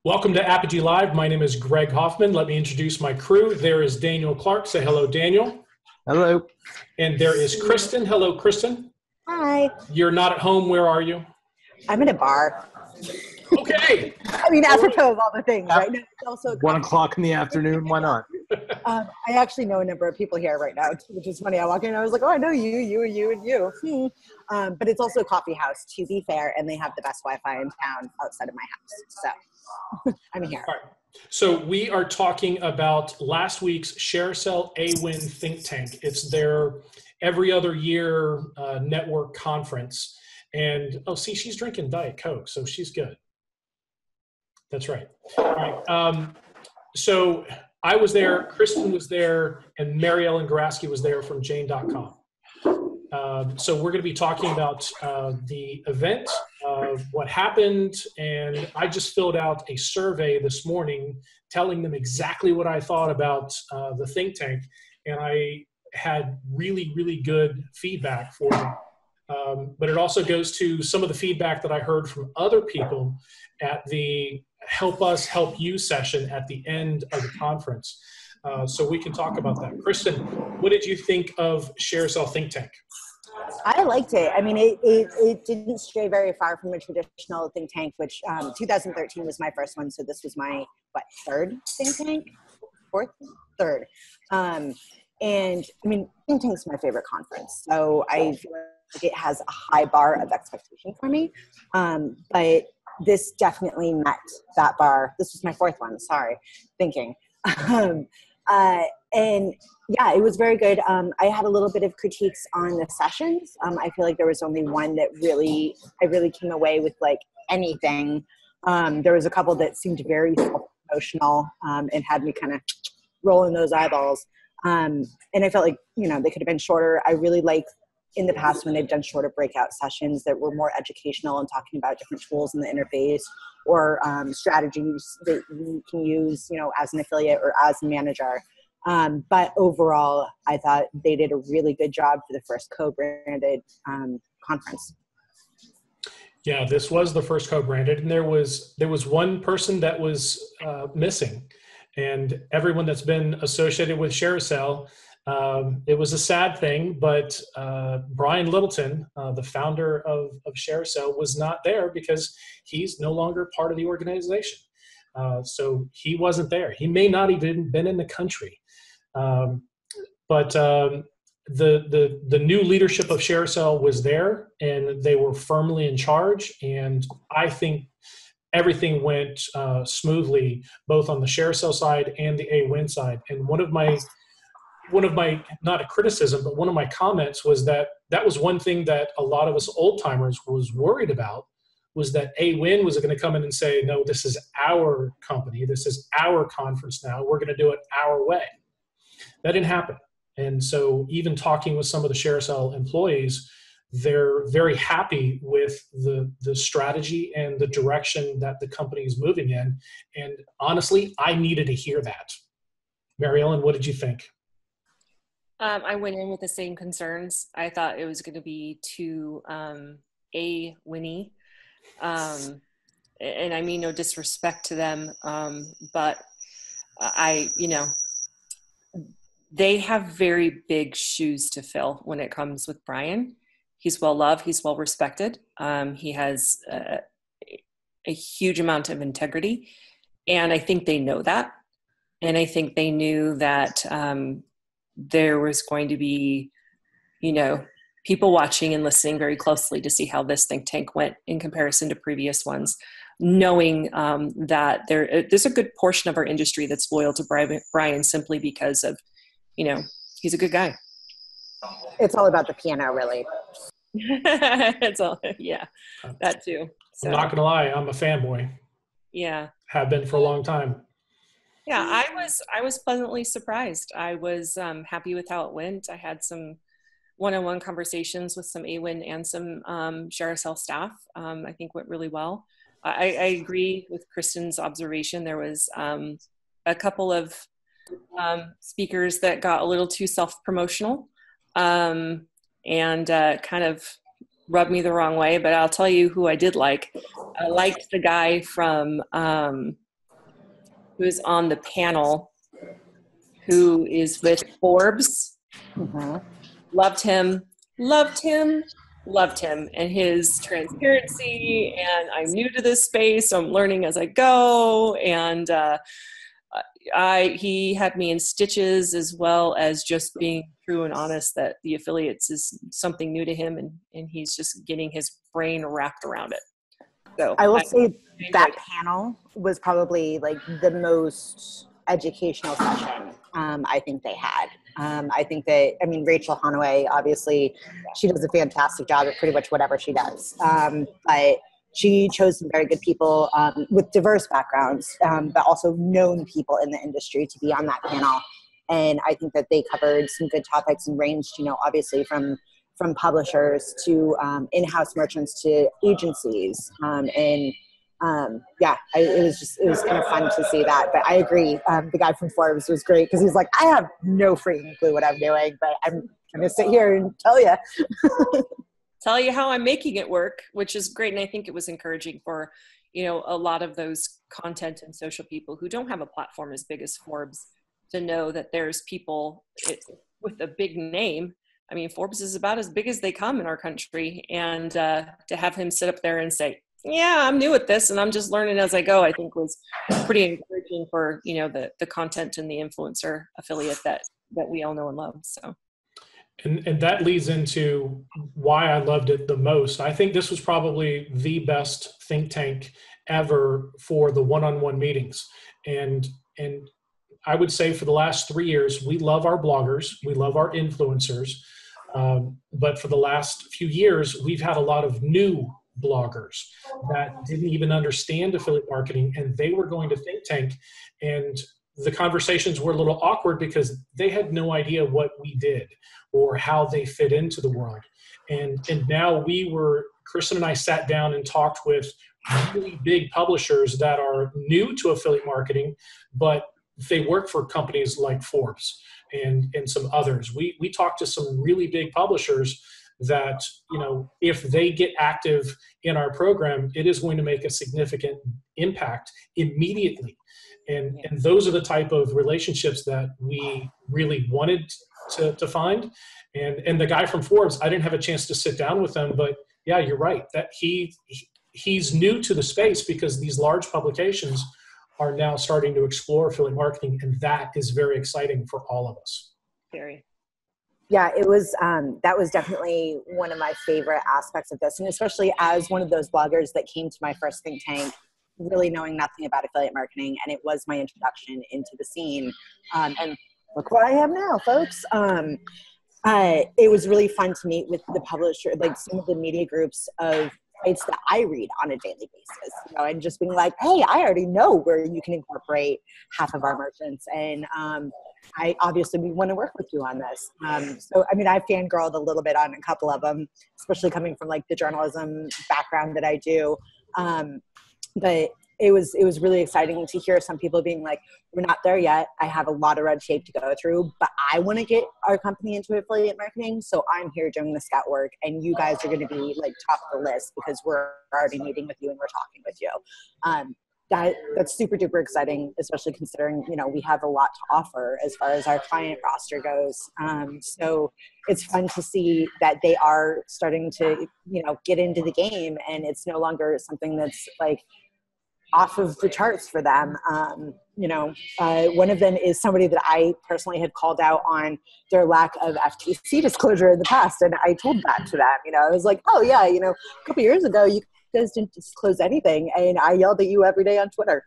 Welcome to Apogee Live. My name is Greg Hoffman. Let me introduce my crew. There is Daniel Clark. Say hello, Daniel. Hello. And there is Kristen. Hello, Kristen. Hi. You're not at home. Where are you? I'm in a bar. Okay. I mean, apropos of all the things, right? No, it's also 1 o'clock in the afternoon. Why not? I actually know a number of people here right now, which is funny. I walk in and I was like, oh, I know you, and you. But it's also a coffee house, to be fair, and they have the best Wi-Fi in town outside of my house. So I'm here. All right. So we are talking about last week's ShareASale Awin Think Tank. It's their every other year network conference. And, oh, see, she's drinking Diet Coke, so she's good. That's right. All right. So I was there, Kristen was there, and Mary Ellen Garaski was there from Jane.com. So we're going to be talking about the event, what happened, and I just filled out a survey this morning telling them exactly what I thought about the think tank, and I had really, really good feedback for them. But it also goes to some of the feedback that I heard from other people at the Help Us Help You session at the end of the conference. So we can talk about that. Kristen, what did you think of ShareASale Think Tank? I liked it. I mean, it didn't stray very far from a traditional think tank, which 2013 was my first one. So this was my, third think tank? Third. And I mean, think tank's my favorite conference. So I feel like it has a high bar of expectation for me. But this definitely met that bar. This was my fourth one, sorry, thinking. And yeah, it was very good. I had a little bit of critiques on the sessions. I feel like there was only one that I really came away with like anything. There was a couple that seemed very emotional and had me kind of rolling those eyeballs. And I felt like, they could have been shorter. I really like in the past when they've done shorter breakout sessions that were more educational and talking about different tools in the interface or strategies that you can use, as an affiliate or as a manager. But overall, I thought they did a really good job for the first co-branded conference. Yeah, this was the first co-branded, and there was one person that was missing, and everyone that's been associated with ShareASale, it was a sad thing, but Brian Littleton, the founder of ShareASale, was not there because he's no longer part of the organization. So he wasn't there. He may not even been in the country. But the new leadership of ShareASale was there, and they were firmly in charge. And I think everything went smoothly, both on the ShareASale side and the Awin side. And one of my, not a criticism, but one of my comments was that was one thing that a lot of us old timers was worried about, was that Awin was going to come in and say, no, this is our company. This is our conference now. We're going to do it our way. That didn't happen. And so even talking with some of the ShareASale employees, they're very happy with the strategy and the direction that the company is moving in. And honestly, I needed to hear that. Mary Ellen, what did you think? I went in with the same concerns. I thought it was going to be too A-winny. And I mean no disrespect to them, but they have very big shoes to fill when it comes with Brian. He's well loved. He's well respected. He has a huge amount of integrity. And I think they know that. And I think they knew that there was going to be, people watching and listening very closely to see how this think tank went in comparison to previous ones, knowing that there's a good portion of our industry that's loyal to Brian simply because of, he's a good guy. It's all about the piano, really. It's all, yeah, that too. So, I'm not going to lie, I'm a fanboy. Yeah. Have been for a long time. Yeah, I was pleasantly surprised. I was happy with how it went. I had some one-on-one conversations with some Awin and some ShareASale staff. I think went really well. I agree with Kristen's observation. There was a couple of speakers that got a little too self-promotional and kind of rubbed me the wrong way, but I'll tell you who I did like. I liked the guy from who's on the panel, who is with Forbes. Mhm. Loved him, loved him, loved him, and his transparency. And I'm new to this space, so I'm learning as I go. And he had me in stitches, as well as just being true and honest that the affiliates is something new to him, and he's just getting his brain wrapped around it. So I will say that enjoyed it. panel was probably like the most educational session I think they had. I think that, I mean, Rachel Honoway, obviously, she does a fantastic job at pretty much whatever she does. But she chose some very good people with diverse backgrounds, but also known people in the industry to be on that panel. And I think that they covered some good topics and ranged, you know, obviously from publishers to in-house merchants to agencies. It was kind of fun to see that. But I agree, the guy from Forbes was great because he's like, I have no freaking clue what I'm doing, but I'm going to sit here and tell you. Tell you how I'm making it work, which is great. And I think it was encouraging for, you know, a lot of those content and social people who don't have a platform as big as Forbes to know that there's people with a big name. I mean, Forbes is about as big as they come in our country. And to have him sit up there and say, yeah, I'm new at this and I'm just learning as I go, I think was pretty encouraging for, you know, the content and the influencer affiliate that we all know and love. So. And that leads into why I loved it the most. I think this was probably the best think tank ever for the one-on-one meetings. And I would say for the last 3 years, we love our bloggers, we love our influencers. But for the last few years, we've had a lot of new bloggers that didn't even understand affiliate marketing, and they were going to Think Tank, and the conversations were a little awkward because they had no idea what we did or how they fit into the world. And now Kristen and I sat down and talked with really big publishers that are new to affiliate marketing, but they work for companies like Forbes and some others. We talked to some really big publishers that, you know, if they get active in our program, it is going to make a significant impact immediately. And those are the type of relationships that we really wanted to find. And the guy from Forbes, I didn't have a chance to sit down with him, but yeah, you're right, that he's new to the space because these large publications are now starting to explore affiliate marketing, and that is very exciting for all of us. Very. Yeah, it was, that was definitely one of my favorite aspects of this. And especially as one of those bloggers that came to my first think tank, really knowing nothing about affiliate marketing. And it was my introduction into the scene. And look what I have now, folks. It was really fun to meet with the publisher, like some of the media groups of sites that I read on a daily basis, you know, and just being like, hey, I already know where you can incorporate half of our merchants. And we want to work with you on this. So, I mean, I fangirled a little bit on a couple of them, especially coming from like the journalism background that I do. But it was really exciting to hear some people being like, we're not there yet. I have a lot of red tape to go through, but I want to get our company into affiliate marketing. So I'm here doing the scout work, and you guys are going to be like top of the list because we're already meeting with you and we're talking with you. That's super duper exciting, especially considering, you know, we have a lot to offer as far as our client roster goes. So it's fun to see that they are starting to, you know, get into the game, and it's no longer something that's like off of the charts for them. One of them is somebody that I personally had called out on their lack of FTC disclosure in the past. And I told that to them, you know, I was like, oh yeah, you know, a couple years ago, you guys didn't disclose anything. And I yelled at you every day on Twitter.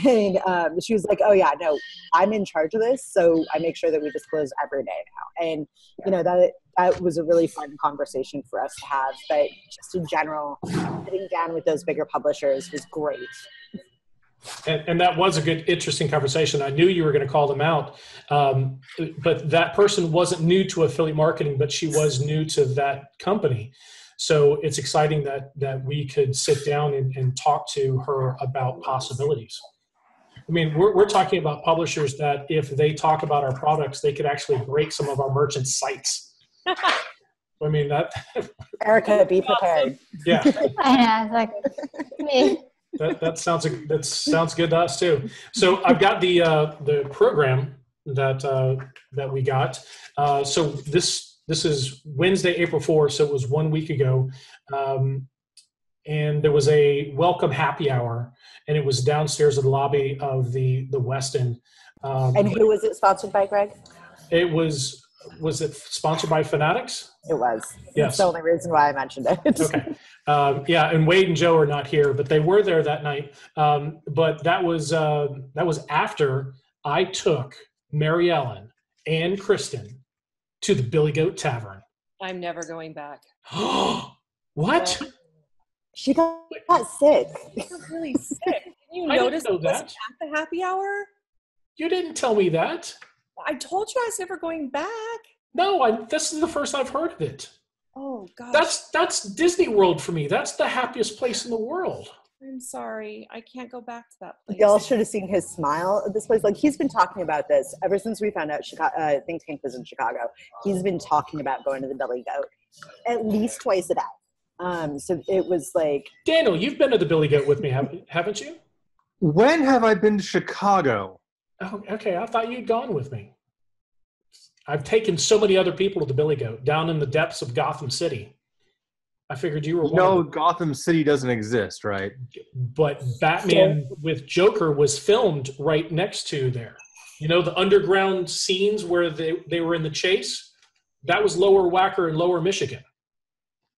And she was like, oh yeah, no, I'm in charge of this. So I make sure that we disclose every day now. And, you know, that was a really fun conversation for us to have. But just in general, sitting down with those bigger publishers was great. And that was a good, interesting conversation. I knew you were going to call them out, but that person wasn't new to affiliate marketing, but she was new to that company. So it's exciting that we could sit down and talk to her about possibilities. I mean, we're talking about publishers that if they talk about our products, they could actually break some of our merchants' sites. I mean, that. Erica, be prepared. Yeah. I know, it's like me. That sounds good to us too. So I've got the program that we got. So this is Wednesday, April 4th, so it was 1 week ago, and there was a welcome happy hour, and it was downstairs in the lobby of the Westin. And who was it sponsored by, Greg? It was it sponsored by Fanatics? It was. Yes. That's the only reason why I mentioned it. Okay. Yeah, and Wade and Joe are not here, but they were there that night. But that was after I took Mary Ellen and Kristen to the Billy Goat Tavern. I'm never going back. What? She got sick. You're really sick. Didn't you I didn't notice know it wasn't that. at the happy hour? You didn't tell me that. I told you I was never going back. No, this is the first I've heard of it. Oh gosh. That's Disney World for me. That's the happiest place in the world. I'm sorry. I can't go back to that place. Y'all should have seen his smile at this place. Like, he's been talking about this ever since we found out Think Tank was in Chicago. He's been talking about going to the Billy Goat at least twice a day. So it was like, Daniel, you've been to the Billy Goat with me, haven't you? When have I been to Chicago? Oh, okay. I thought you'd gone with me. I've taken so many other people to the Billy Goat down in the depths of Gotham City. I figured you were one of them. Gotham City doesn't exist, right? But Batman with Joker was filmed right next to there. You know, the underground scenes where they were in the chase? That was Lower Wacker and Lower Michigan.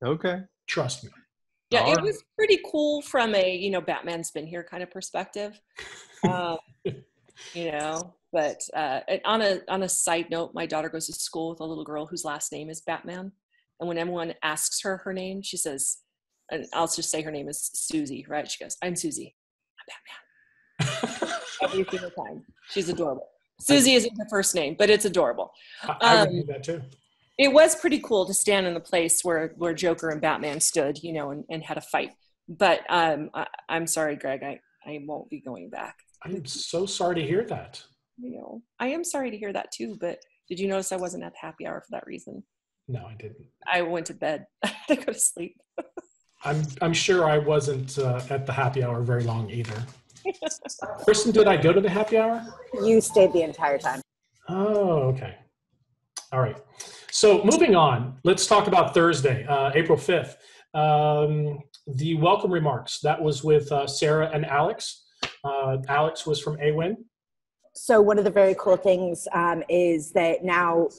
Okay. Trust me. Yeah, All it right. was pretty cool from a, Batman's been here kind of perspective. But on a side note, my daughter goes to school with a little girl whose last name is Batman. And when everyone asks her name, she says, and I'll just say her name is Susie, right? She goes, I'm Susie. I'm Batman. Every single time. She's adorable. Susie isn't her first name, but it's adorable. I would do that too. It was pretty cool to stand in the place where Joker and Batman stood, and had a fight. But I'm sorry, Greg, I won't be going back. I'm so sorry to hear that. I am sorry to hear that too, but did you notice I wasn't at the happy hour for that reason? No, I didn't. I went to bed. I had to go to sleep. I'm sure I wasn't at the happy hour very long either. Kristen, did I go to the happy hour? you stayed the entire time. Oh, okay. All right. So moving on, let's talk about Thursday, April 5th. The welcome remarks. That was with Sarah and Alex. Alex was from Awin. So one of the very cool things is that now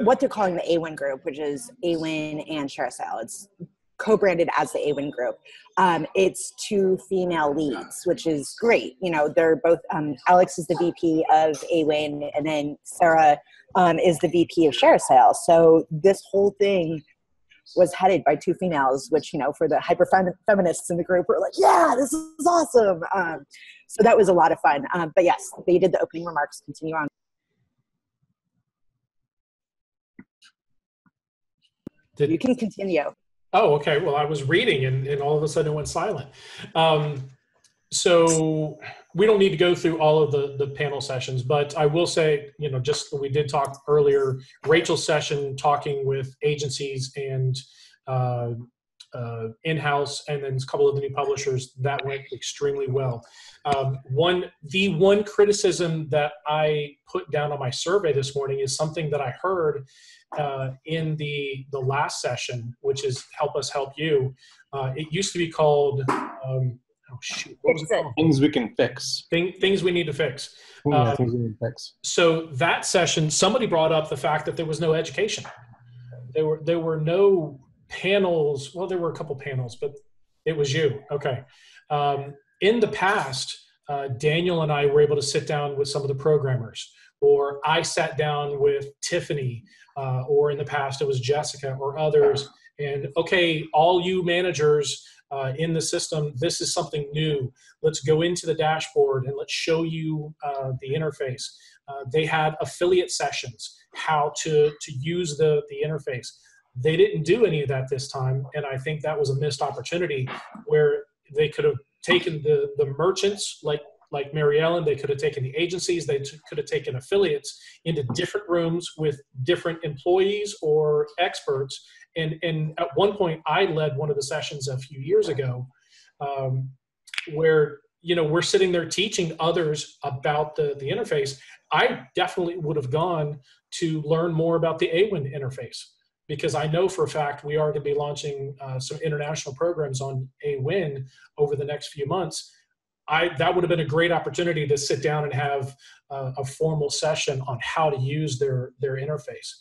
what they're calling the Awin group, which is Awin and ShareASale, it's co-branded as the Awin group. It's 2 female leads, which is great. They're both, Alex is the VP of Awin, and then Sarah is the VP of ShareASale. So this whole thing was headed by 2 females, which, for the hyper feminists in the group were like, yeah, this is awesome. So that was a lot of fun. But yes, they did the opening remarks. Continue on. You can continue. Oh, okay. Well, I was reading and all of a sudden it went silent. So we don't need to go through all of the panel sessions, but I will say, just we did talk earlier, Rachel's session talking with agencies and in-house, and then a couple of the new publishers, that went extremely well. The one criticism that I put down on my survey this morning is something that I heard in the last session, which is Help Us Help You. It used to be called, what was it called? Things we can fix. Things we need to fix. Things we can fix. So that session, somebody brought up the fact that there was no education. There were no panels. Well, there were a couple panels, but it was you. Okay. In the past, Daniel and I were able to sit down with some of the programmers, or I sat down with Tiffany, or in the past it was Jessica or others. And okay, all you managers in the system, this is something new. Let's go into the dashboard and let's show you the interface. They had affiliate sessions, how to use the interface. They didn't do any of that this time, and I think that was a missed opportunity where they could have taken the merchants like Mary Ellen, they could have taken the agencies, they could have taken affiliates into different rooms with different employees or experts. And at one point, I led one of the sessions a few years ago where, you know, we're sitting there teaching others about the interface. I definitely would have gone to learn more about the Awin interface, because I know for a fact we are going to be launching some international programs on Awin over the next few months. That would have been a great opportunity to sit down and have a formal session on how to use their interface.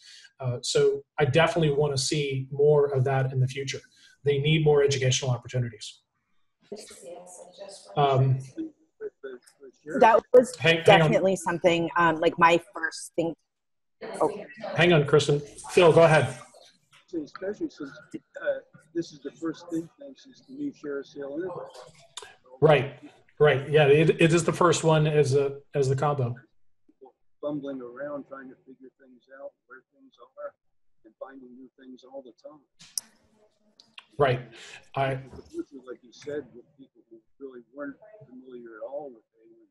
So I definitely want to see more of that in the future. They need more educational opportunities. That was hang definitely something, like my first thing. Oh, Hang on, Kristen. Phil, go ahead. Especially since this is the first think tank since the new ShareASale interface. Right. Yeah, it is the first one as the combo. Fumbling around trying to figure things out, where things are, and finding new things all the time. Right. Like you said, with people who really weren't familiar at all with Awin,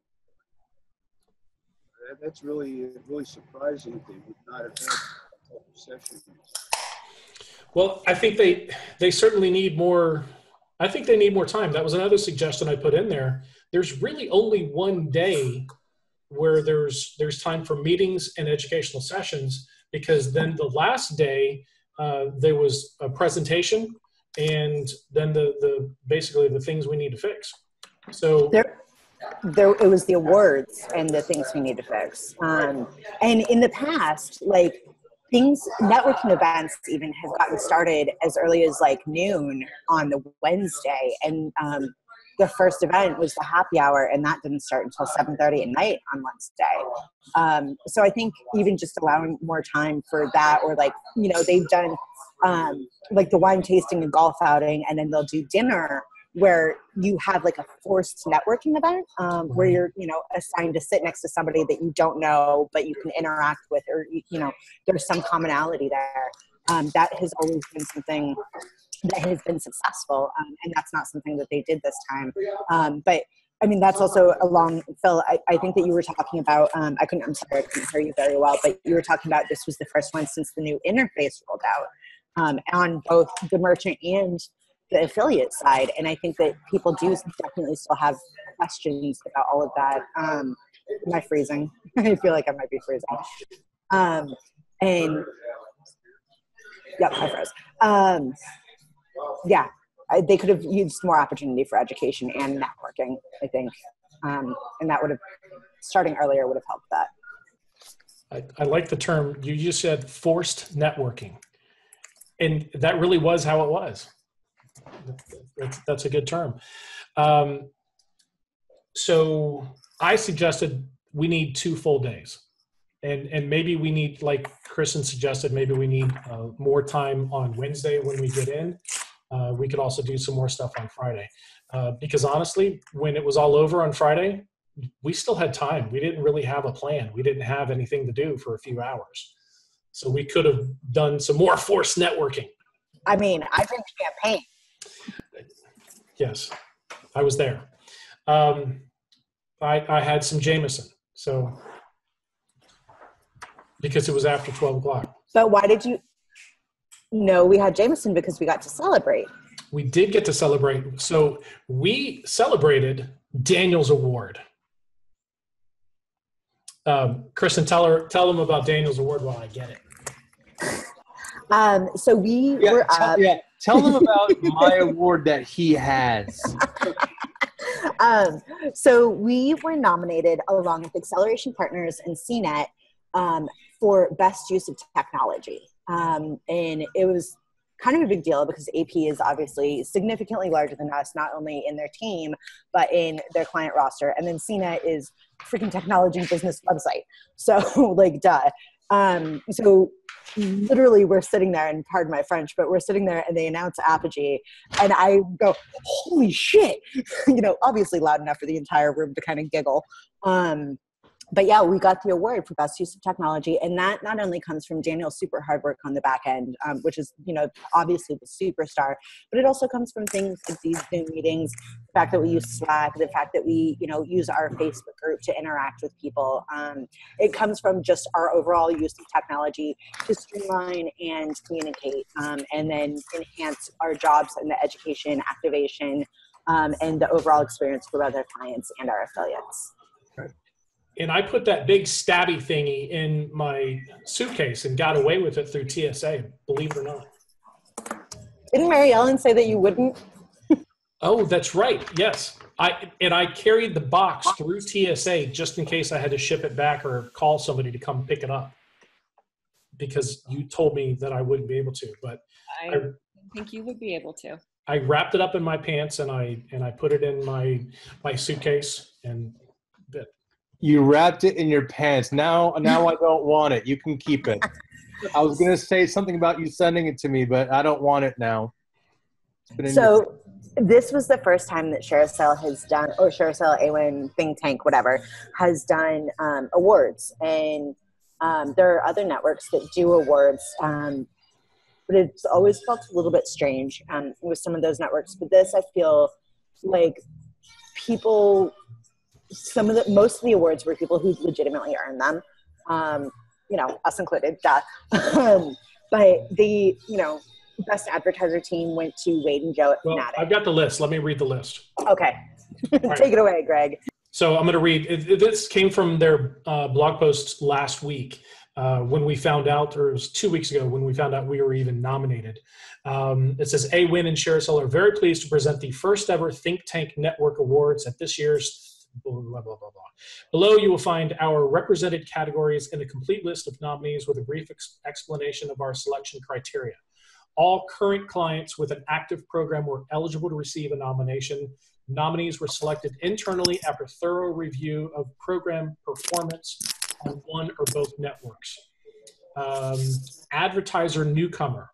that's really surprising that they would not have had a couple sessions. Well, I think they certainly need more. I think they need more time. That was another suggestion I put in there. There's really only one day where there's time for meetings and educational sessions, because then the last day there was a presentation and then the basically the things we need to fix. So there it was the awards and the things we need to fix. And in the past, like, networking events even have gotten started as early as like noon on the Wednesday. And the first event was the happy hour, and that didn't start until 7:30 at night on Wednesday. So I think even just allowing more time for that, or like, you know, they've done like the wine tasting and golf outing, and then they'll do dinner where you have like a forced networking event where you're, you know, assigned to sit next to somebody that you don't know, but you can interact with, or, you know, there's some commonality there. That has always been something that has been successful. And that's not something that they did this time. But I mean, that's also along, Phil, I think that you were talking about, I'm sorry, I couldn't hear you very well, but you were talking about this was the first one since the new interface rolled out on both the merchant and the affiliate side. And I think that people do definitely still have questions about all of that. Am I freezing? I feel like I might be freezing. And yep, I froze. Yeah, they could have used more opportunity for education and networking, I think. And that would have, starting earlier would have helped that. I like the term, you just said forced networking. And that really was how it was. That's a good term. So I suggested we need 2 full days. And maybe we need, like Kristen suggested, maybe we need more time on Wednesday when we get in. We could also do some more stuff on Friday. Because honestly, when it was all over on Friday, we still had time. We didn't really have a plan. We didn't have anything to do for a few hours. So we could have done some more forced networking. I mean, I drink champagne. Yes, I was there. I had some Jameson, so because it was after 12 o'clock. But why did you? No, we had Jameson because we got to celebrate. We did get to celebrate. So we celebrated Daniel's award. Kristen, tell them about Daniel's award while I get it. So we were up. Tell them about my award that he has. So we were nominated along with Acceleration Partners and CNET for best use of technology. And it was kind of a big deal because AP is obviously significantly larger than us, not only in their team, but in their client roster. And then CNET is freaking technology business website. So like, duh. So literally we're sitting there, and pardon my French, but we're sitting there and they announce Apogee, and I go, holy shit, you know, obviously loud enough for the entire room to kind of giggle. But yeah, we got the award for best use of technology. And that not only comes from Daniel's super hard work on the back end, which is, you know, obviously the superstar, but it also comes from things like these Zoom meetings, the fact that we use Slack, the fact that we, you know, use our Facebook group to interact with people. It comes from just our overall use of technology to streamline and communicate, and then enhance our jobs and the education, activation, and the overall experience for other clients and our affiliates. And I put that big stabby thingy in my suitcase and got away with it through TSA, believe it or not. Didn't Mary Ellen say that you wouldn't? Oh, that's right. Yes. I carried the box through TSA just in case I had to ship it back or call somebody to come pick it up, because you told me that I wouldn't be able to. But I think you would be able to. I wrapped it up in my pants and I put it in my suitcase and bit. You wrapped it in your pants. Now I don't want it. You can keep it. I was going to say something about you sending it to me, but I don't want it now. So this was the first time that ShareASale has done, or ShareASale Awin Think Tank, whatever, has done awards. And there are other networks that do awards, but it's always felt a little bit strange with some of those networks. But this, I feel like most of the awards were people who legitimately earned them, us included, duh. But the, best advertiser team went to Wade and Joe at Fanatic. I've got the list. Let me read the list. Okay. Take it away, Greg. So I'm going to read. This came from their blog post last week when we found out, or it was 2 weeks ago when we found out we were even nominated. It says, Awin and ShareASale are very pleased to present the first ever Think Tank Network Awards at this year's blah, blah, blah, blah, blah. Below, you will find our represented categories and a complete list of nominees with a brief explanation of our selection criteria. All current clients with an active program were eligible to receive a nomination. Nominees were selected internally after thorough review of program performance on one or both networks. Advertiser newcomer.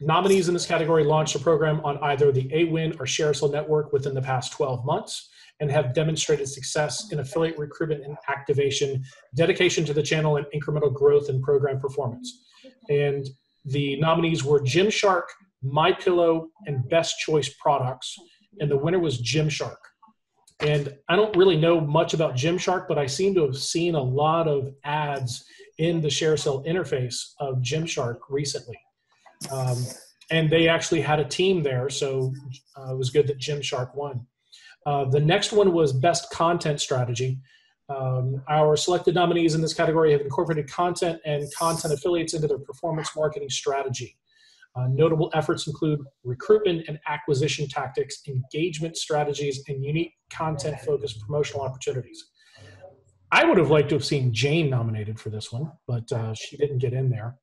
Nominees in this category launched a program on either the Awin or ShareASale network within the past 12 months and have demonstrated success in affiliate recruitment and activation, dedication to the channel, and incremental growth in program performance. And the nominees were Gymshark, MyPillow, and Best Choice Products, and the winner was Gymshark. And I don't really know much about Gymshark, but I seem to have seen a lot of ads in the ShareASale interface of Gymshark recently. And they actually had a team there, so it was good that Gymshark won. The next one was Best Content Strategy. Our selected nominees in this category have incorporated content and content affiliates into their performance marketing strategy. Notable efforts include recruitment and acquisition tactics, engagement strategies, and unique content-focused promotional opportunities. I would have liked to have seen Jane nominated for this one, but she didn't get in there.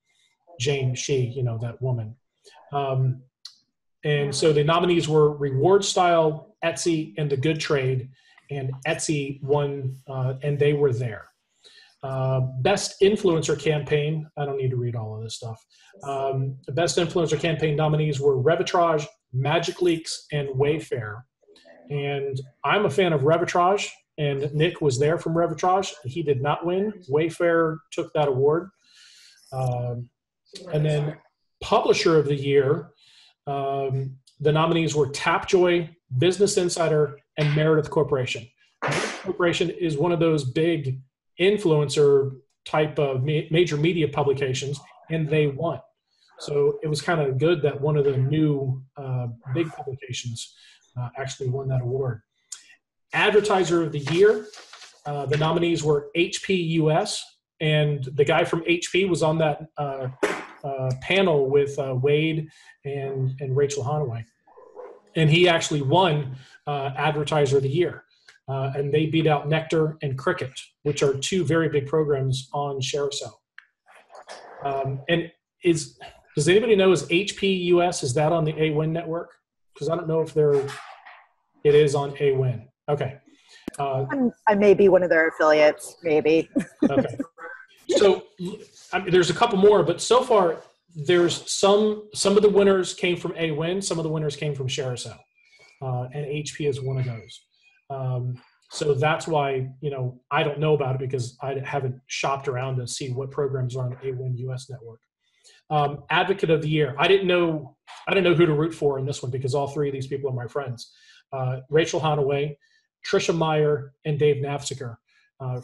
Jane, that woman. And so the nominees were Reward Style, Etsy, and The Good Trade. And Etsy won, and they were there. Best Influencer Campaign. I don't need to read all of this stuff. The Best Influencer Campaign nominees were Revitrage, Magic Leaks, and Wayfair. And I'm a fan of Revitrage, and Nick was there from Revitrage. He did not win. Wayfair took that award. And then Publisher of the Year, the nominees were Tapjoy, Business Insider, and Meredith Corporation. Meredith Corporation is one of those big influencer type of major media publications, and they won. So it was kind of good that one of the new big publications actually won that award. Advertiser of the Year, the nominees were HP US, and the guy from HP was on that panel with Wade and Rachel Honoway. And he actually won Advertiser of the Year. And they beat out Nectar and Cricket, which are two very big programs on ShareASale. And does anybody know, is HP US, is that on the Awin network? Because I don't know if it is on Awin. Okay. I may be one of their affiliates, maybe. Okay. So there's a couple more, but so far there's some of the winners came from Awin, some of the winners came from ShareASale, and HP is one of those. So that's why, I don't know about it because I haven't shopped around to see what programs are on the Awin US network. Advocate of the Year. I didn't know who to root for in this one because all three of these people are my friends. Rachel Honoway, Trisha Meyer, and Dave Nafziger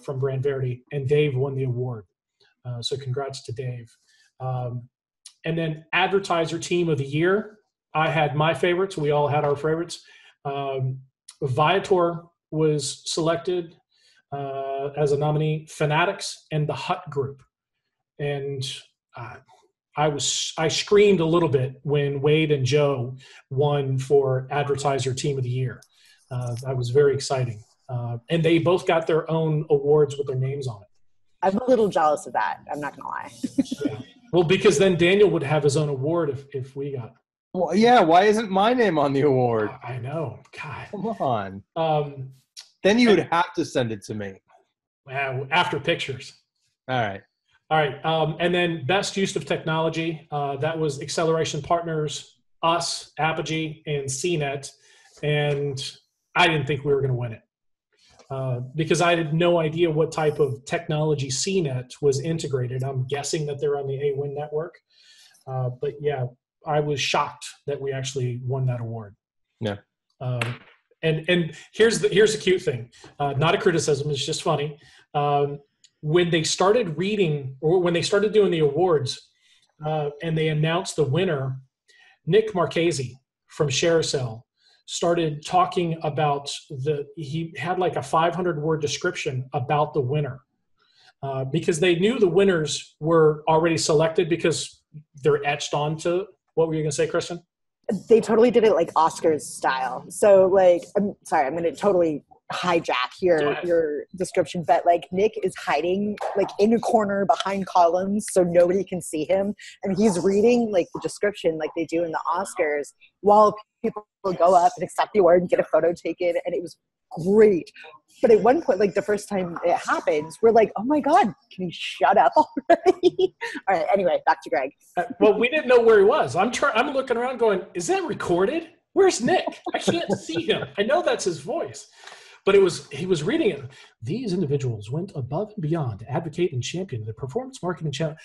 from Brand Verity, and Dave won the award. So congrats to Dave. And then Advertiser Team of the Year. I had my favorites. We all had our favorites. Viator was selected as a nominee, Fanatics, and the Hut Group. And I screamed a little bit when Wade and Joe won for Advertiser Team of the Year. That was very exciting. And they both got their own awards with their names on it. I'm a little jealous of that. I'm not going to lie. Yeah. Well, because then Daniel would have his own award if we got it. Well, yeah, why isn't my name on the award? I know. God. Come on. Then you would have to send it to me. After pictures. All right. All right. And then best use of technology. That was Acceleration Partners, us, Apogee, and CNET. And I didn't think we were going to win it because I had no idea what type of technology CNET was integrated. I'm guessing that they're on the Awin network. But yeah, I was shocked that we actually won that award. Yeah. And here's the cute thing. Not a criticism. It's just funny. When they started reading, or when they started doing the awards, and they announced the winner, Nick Marchese from ShareASale started talking about he had like a 500-word description about the winner, because they knew the winners were already selected because they're etched onto. What were you going to say, Kristen? They totally did it like Oscars style. So like, I'm sorry, I'm going to totally hijack your description, but like Nick is hiding like in a corner behind columns so nobody can see him, and he's reading like the description like they do in the Oscars while people will go up and accept the award and get a photo taken, and it was great. But at one point, like the first time it happens, we're like, oh my God, can you shut up already? All right, anyway, back to Greg. Well, we didn't know where he was. I'm looking around going, is that recorded? Where's Nick? I can't see him. I know that's his voice. But he was reading it. These individuals went above and beyond to advocate and champion the performance marketing channel.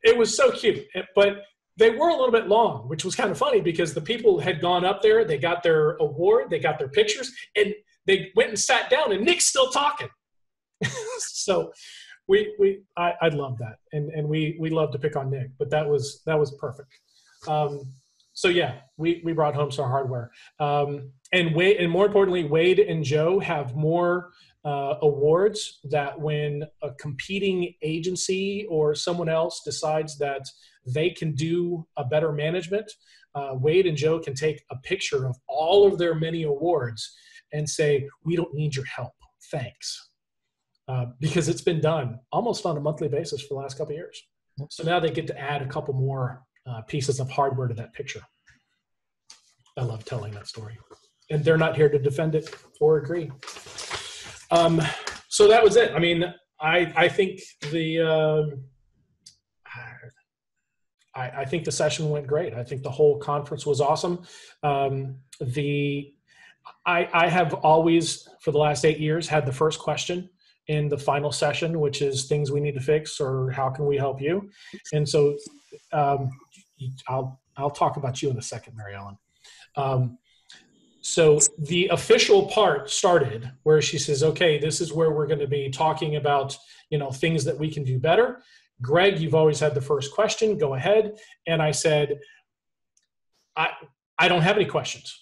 It was so cute, but they were a little bit long, which was kind of funny because the people had gone up there, they got their award, they got their pictures, and they went and sat down, and Nick's still talking. So I love that, and we love to pick on Nick, but that was perfect. So yeah, we brought home some hardware, and more importantly, Wade and Joe have more awards that when a competing agency or someone else decides that they can do a better management, Wade and Joe can take a picture of all of their many awards and say, we don't need your help, thanks. Because it's been done almost on a monthly basis for the last couple of years. So now they get to add a couple more pieces of hardware to that picture. I love telling that story. And they're not here to defend it or agree. So that was it. I mean, I think I think the session went great. I think the whole conference was awesome. I have always, for the last 8 years, had the first question in the final session, which is things we need to fix or how can we help you? And so I'll talk about you in a second, Mary Ellen. So the official part started where she says, okay, this is where we're going to be talking about, things that we can do better. Greg, you've always had the first question. Go ahead. And I said, I don't have any questions.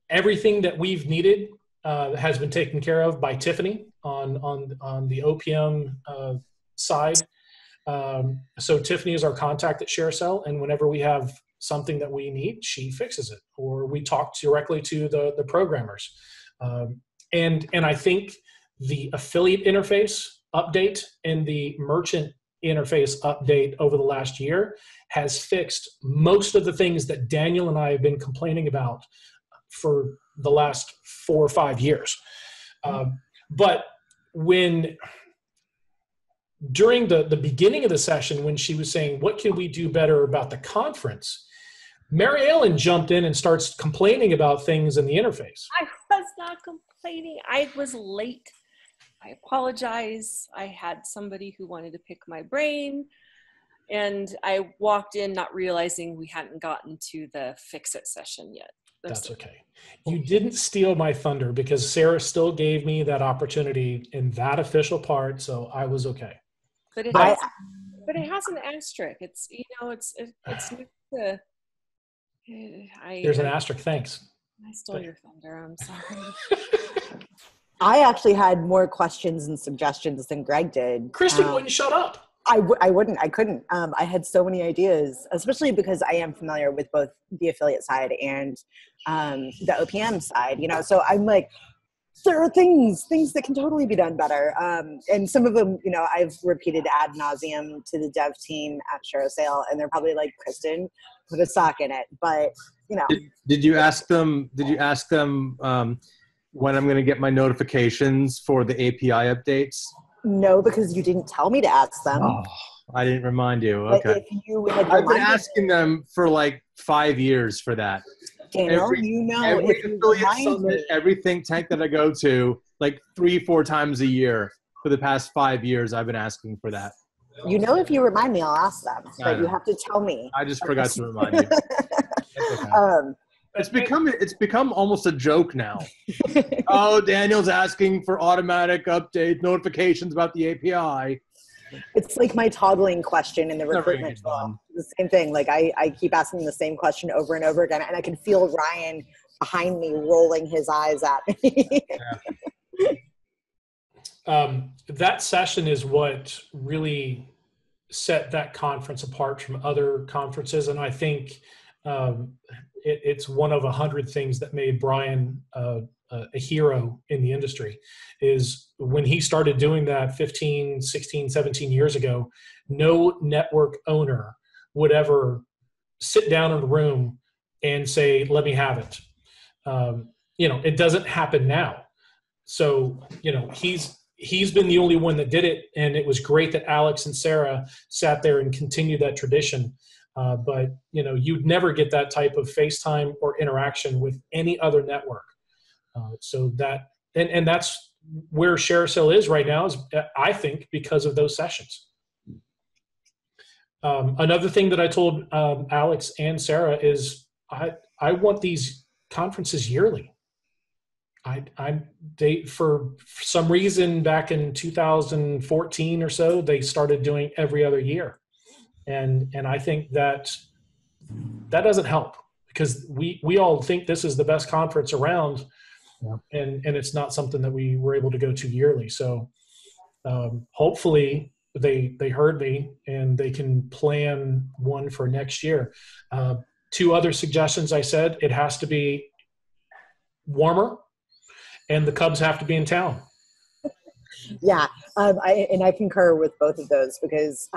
Everything that we've needed has been taken care of by Tiffany on the OPM side. So Tiffany is our contact at ShareASale, and whenever we have something that we need, she fixes it, or we talk directly to the programmers. And I think the affiliate interface update and the merchant interface update over the last year has fixed most of the things that Daniel and I have been complaining about for the last 4 or 5 years. But during the beginning of the session, when she was saying, what can we do better about the conference, Mary Ellen jumped in and starts complaining about things in the interface. I was not complaining. I was late. I apologize. I had somebody who wanted to pick my brain, and I walked in not realizing we hadn't gotten to the fix-it session yet. That's okay. You didn't steal my thunder because Sarah still gave me that opportunity in that official part, so I was okay. But it has an asterisk. It's it's next to. There's an asterisk. Thanks. I stole your thunder. I'm sorry. I actually had more questions and suggestions than Greg did. Kristen wouldn't shut up. I wouldn't. I couldn't. I had so many ideas, especially because I am familiar with both the affiliate side and the OPM side. You know, so I'm like, there are things that can totally be done better. And some of them, you know, I've repeated ad nauseum to the dev team at ShareASale, and they're probably like, Kristen, put a sock in it. But you know, Did you ask them? When I'm going to get my notifications for the API updates? no, because you didn't tell me to ask them. Oh, I didn't remind you. But Okay. if you had I've been reminded asking them for like 5 years for that. Daniel, you know, Every if you affiliate remind summit, me, every think tank that I go to, like 3-4 times a year for the past 5 years, I've been asking for that. you know, if you remind me, I'll ask them. But you know. have to tell me. I just forgot to remind you. That's okay. It's become almost a joke now. Oh, Daniel's asking for automatic update notifications about the API. It's like my toggling question in the Never recruitment gets tool. done. The same thing. Like I keep asking the same question over and over again, and I can feel Ryan behind me rolling his eyes at me. That session is what really set that conference apart from other conferences, and I think it's one of 100 things that made Brian a hero in the industry. Is when he started doing that 15, 16, 17 years ago, no network owner would ever sit down in a room and say, let me have it. You know, it doesn't happen now. So, you know, he's been the only one that did it, and it was great that Alex and Sarah sat there and continued that tradition. But, you know, you'd never get that type of FaceTime or interaction with any other network. So that, and that's where ShareASale is right now, is I think because of those sessions. Another thing that I told Alex and Sarah is I want these conferences yearly. They, for some reason back in 2014 or so, they started doing every other year. And I think that doesn't help, because we all think this is the best conference around. Yeah. And it's not something that we were able to go to yearly. So hopefully they heard me and they can plan one for next year. 2 other suggestions I said: it has to be warmer, and the Cubs have to be in town. Yeah, I concur with both of those, because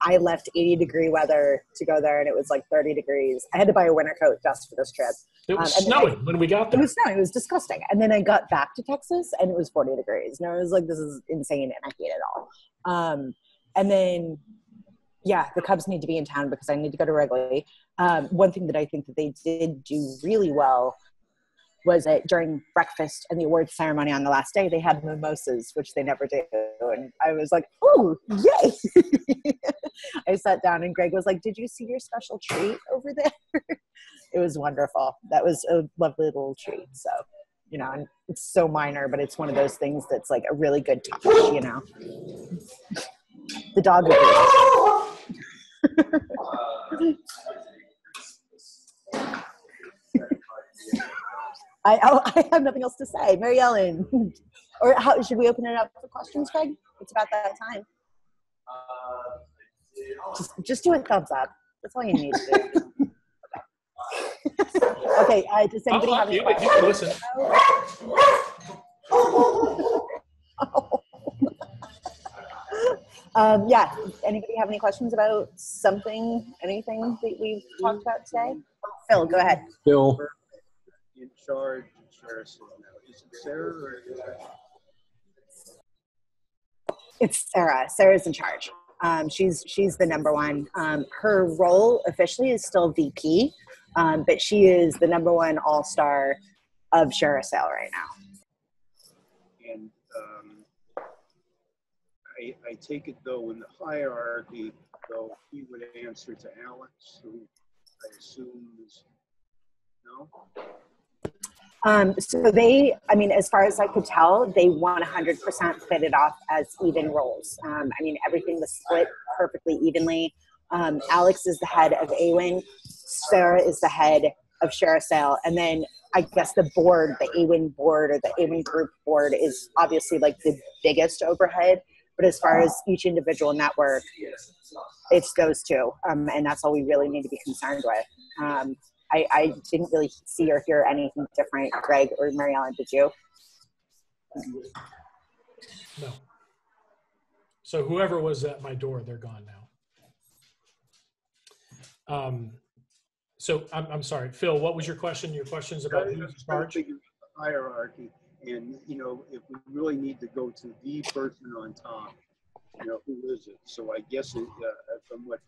I left 80-degree weather to go there, and it was like 30 degrees. I had to buy a winter coat just for this trip. It was snowing when we got there. It was snowing. It was disgusting. And then I got back to Texas, and it was 40 degrees. And I was like, this is insane, and I hate it all. And then, yeah, the Cubs need to be in town because I need to go to Wrigley. One thing that I think that they did do really well was that during breakfast and the awards ceremony on the last day, they had mimosas, which they never do. And I was like, oh, yay. I sat down and Greg was like, did you see your special treat over there? It was wonderful. That was a lovely little treat. So, you know, and it's so minor, but it's one of those things that's like a really good touch, you know. The dog agrees. I have nothing else to say. Mary Ellen. Or should we open it up for questions, Craig? It's about that time. Just do a thumbs up. That's all you need to do. Okay. Does anybody have any questions? You can listen. Yeah. Anybody have any questions about anything that we've talked about today? Phil, go ahead. Phil. In charge of ShareASale now. Is it Sarah or is it? It's Sarah. Sarah's in charge. She's the number one. Her role officially is still VP, but she is the number one all-star of ShareASale right now. And I take it, though, in the hierarchy, though, he would answer to Alex, who I assume is, no? So as far as I could tell, they 100% fit it off as even roles. Everything was split perfectly evenly. Alex is the head of Awin. Sarah is the head of ShareASale. And then I guess the board, the Awin board or the Awin group board is obviously like the biggest overhead. But as far as each individual network, it's those two. And that's all we really need to be concerned with. I didn't really see or hear anything different. Greg or Mary Ellen, did you? No. So whoever was at my door, they're gone now. So I'm sorry, Phil, what was your question? Your question's about who's in charge? Hierarchy. And, if we really need to go to the person on top, who is it? So I guess from what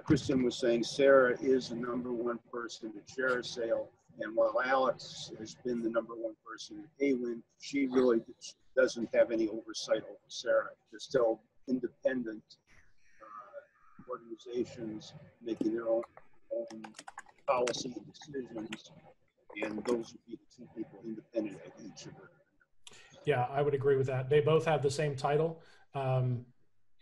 Kristen was saying, Sarah is the #1 person at ShareASale. And while Alex has been the #1 person at Awin, she really doesn't have any oversight over Sarah. They're still independent organizations making their own policy and decisions. And those would be the two people independent at each of them. Yeah, I would agree with that. They both have the same title.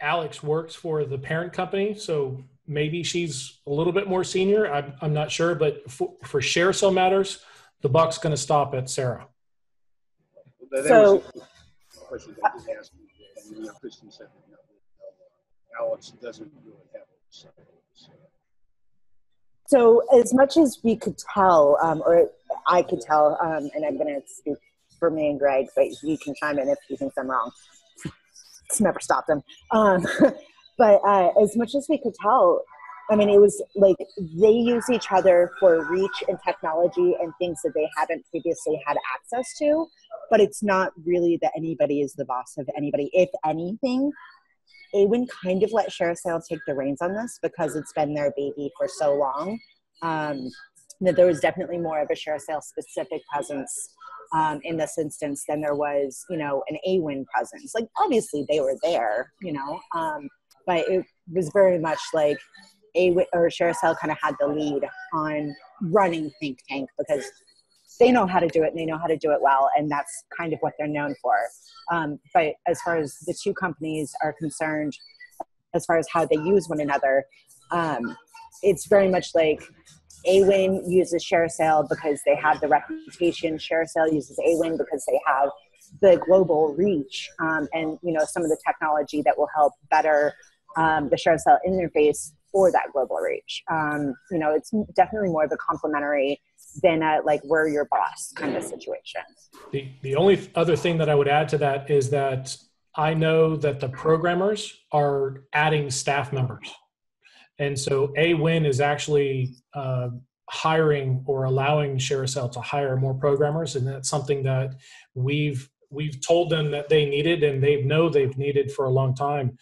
Alex works for the parent company, so maybe she's a little bit more senior. I'm not sure, but for ShareASale matters, the buck's going to stop at Sarah. That was a question that I did ask you, and Kristen said that Alex doesn't really have oversight. So as much as we could tell, or I could tell, and I'm going to speak for me and Greg, but you can chime in if you think I'm wrong. It's never stopped them. But as much as we could tell, I mean, it was like they use each other for reach and technology and things that they haven't previously had access to, but it's not really that anybody is the boss of anybody. If anything, Awin kind of let ShareASale take the reins on this because it's been their baby for so long. That there was definitely more of a ShareASale specific presence in this instance than there was, an Awin presence. Like, obviously they were there, but it was very much like Awin or ShareASale kind of had the lead on running Think Tank because they know how to do it and they know how to do it well. And that's kind of what they're known for. But as far as the two companies are concerned, as far as how they use one another, it's very much like Awin uses ShareASale because they have the reputation. ShareASale uses Awin because they have the global reach and some of the technology that will help better the ShareASale interface for that global reach. It's definitely more of a complementary than a, like, we're your boss kind of situation. The only other thing that I would add to that is that I know that the programmers are adding staff members. And so Awin is actually hiring or allowing ShareASale to hire more programmers. And that's something that we've told them that they needed and they know they've needed for a long time.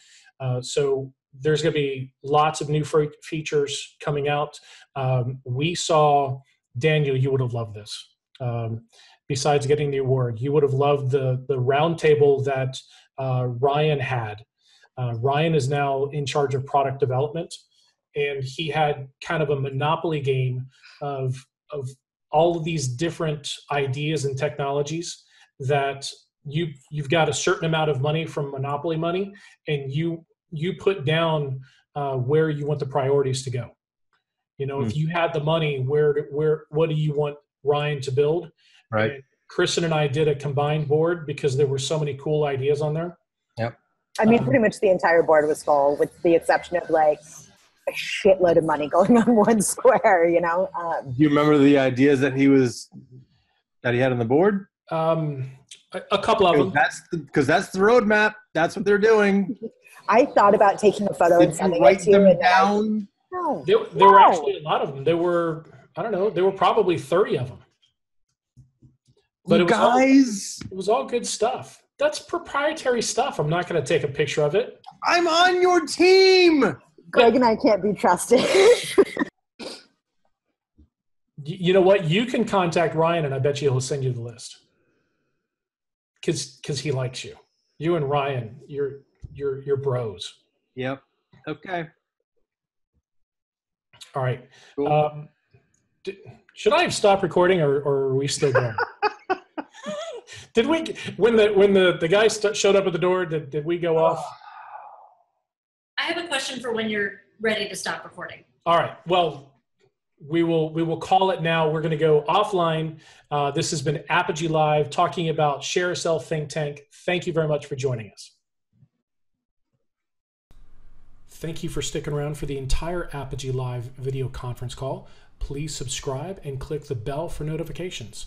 So there's going to be lots of new features coming out. We saw, Daniel, you would have loved this. Besides getting the award, you would have loved the roundtable that Ryan had. Ryan is now in charge of product development, and he had kind of a monopoly game of all of these different ideas and technologies that you've got a certain amount of money from monopoly money, and you put down where you want the priorities to go. If you had the money, what do you want Ryan to build? Right. And Kristen and I did a combined board because there were so many cool ideas on there. Yep. I mean, pretty much the entire board was full, with the exception of like a shitload of money going on one square. Do you remember the ideas that he had on the board? A couple of them. Because that's the roadmap. That's what they're doing. I thought about taking a photo and sending it to you. Write them down. No. There were actually a lot of them. There were probably 30 of them. But it was all good stuff. That's proprietary stuff. I'm not going to take a picture of it. I'm on your team. Greg and I can't be trusted. You know what? You can contact Ryan, and I bet you he'll send you the list. Because he likes you. You and Ryan, you're bros. Yep. Okay. All right. Cool. Should I have stopped recording, or are we still going? Did we, when the guy showed up at the door, did we go off? I have a question for when you're ready to stop recording. All right. Well, we will call it now. We're going to go offline. This has been Apogee Live talking about ShareASale Think Tank. Thank you very much for joining us. Thank you for sticking around for the entire Apogee Live video conference call. Please subscribe and click the bell for notifications.